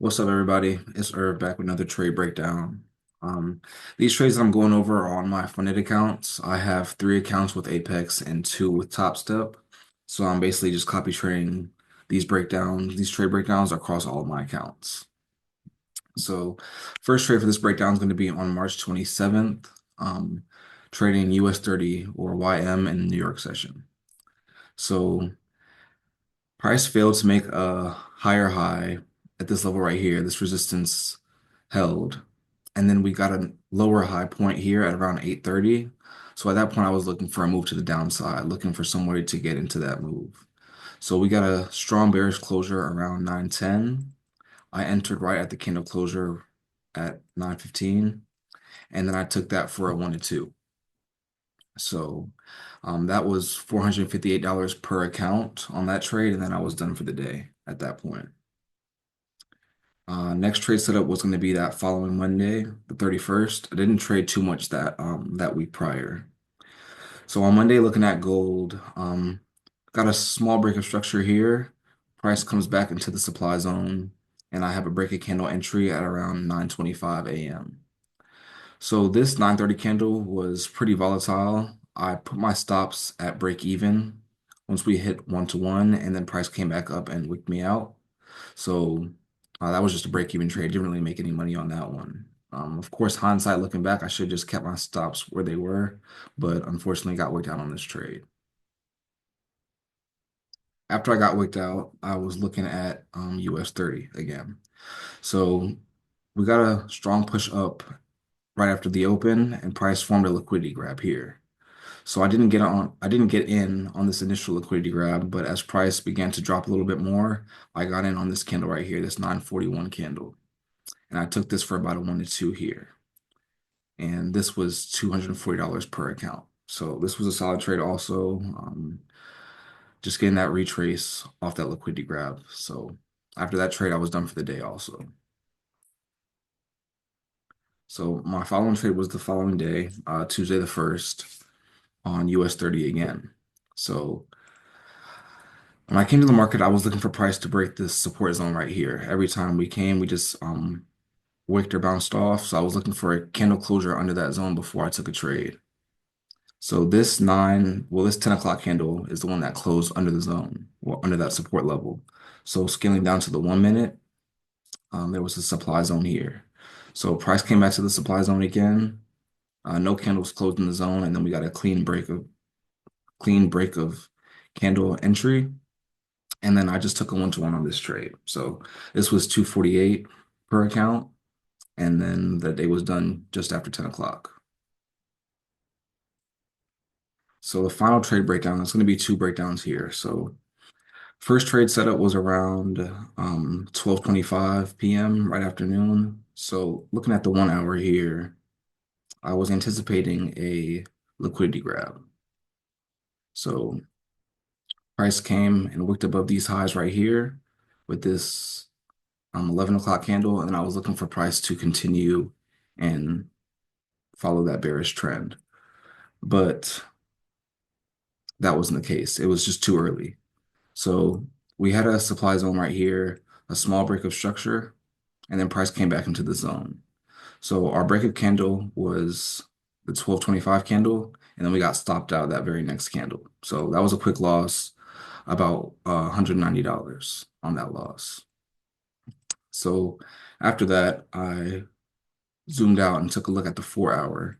What's up, everybody? It's Irv back with another trade breakdown. Um, these trades that I'm going over are on my funded accounts. I have three accounts with Apex and two with TopStep. So I'm basically just copy trading these trade breakdowns across all of my accounts. So first trade for this breakdown is going to be on March 27th, trading US 30 or YM in the New York session. So price failed to make a higher high at this level right here. This resistance held. And then we got a lower high point here at around 830. So at that point, I was looking for a move to the downside, looking for somewhere to get into that move. So we got a strong bearish closure around 910. I entered right at the candle closure at 915. And then I took that for a 1 to 2. So that was $458 per account on that trade. And then I was done for the day at that point. Next trade setup was going to be that following Monday, the 31st. I didn't trade too much that week prior. So on Monday, looking at gold, got a small break of structure here. Price comes back into the supply zone, and I have a break of candle entry at around 9:25 a.m. So this 9:30 candle was pretty volatile. I put my stops at break even once we hit 1 to 1, and then price came back up and wicked me out. So that was just a break-even trade. Didn't really make any money on that one. Of course, hindsight looking back, I should have just kept my stops where they were, but unfortunately got wicked out on this trade. After I got wicked out, I was looking at US 30 again. So we got a strong push up right after the open, and price formed a liquidity grab here. So I didn't get in on this initial liquidity grab, but as price began to drop a little bit more, I got in on this candle right here, this 941 candle. And I took this for about a 1 to 2 here. And this was $240 per account. So this was a solid trade also. Just getting that retrace off that liquidity grab. So after that trade, I was done for the day also. So my following trade was the following day, Tuesday the 1st, on US 30 again. So when I came to the market, I was looking for price to break this support zone right here. Every time we came, we just wicked or bounced off. So I was looking for a candle closure under that zone before I took a trade. So this 10 o'clock candle is the one that closed under the zone, or under that support level. So scaling down to the 1 minute, there was a supply zone here. So price came back to the supply zone again. No candles closed in the zone, and then we got a clean break of candle entry. And then I just took a 1 to 1 on this trade. So this was 248 per account, and then the day was done just after 10 o'clock. So the final trade breakdown, it's going to be two breakdowns here. So first trade setup was around 12:25 p.m. right afternoon. So looking at the 1 hour here, I was anticipating a liquidity grab. So price came and wicked above these highs right here with this 11 o'clock candle, and then I was looking for price to continue and follow that bearish trend. But that wasn't the case. It was just too early. So we had a supply zone right here, a small break of structure, and then price came back into the zone. So our breakup candle was the 12:25 candle, and then we got stopped out that very next candle. So that was a quick loss, about $190 on that loss. So after that, I zoomed out and took a look at the 4 hour.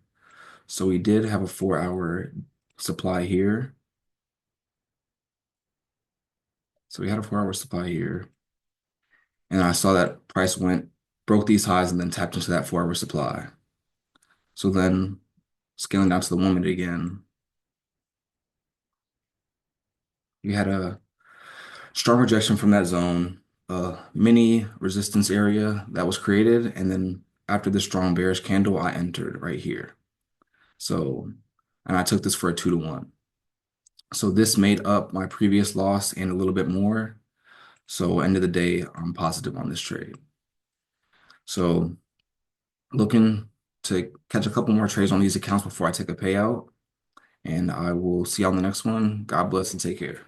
So we did have a 4 hour supply here. So we had a 4 hour supply here. And I saw that price broke these highs and then tapped into that 4 hour supply. So then scaling down to the 1 minute again, we had a strong rejection from that zone, a mini resistance area that was created. And then after the strong bearish candle, I entered right here. So, and I took this for a 2 to 1. So this made up my previous loss and a little bit more. So end of the day, I'm positive on this trade. So looking to catch a couple more trades on these accounts before I take a payout. And I will see you on the next one. God bless and take care.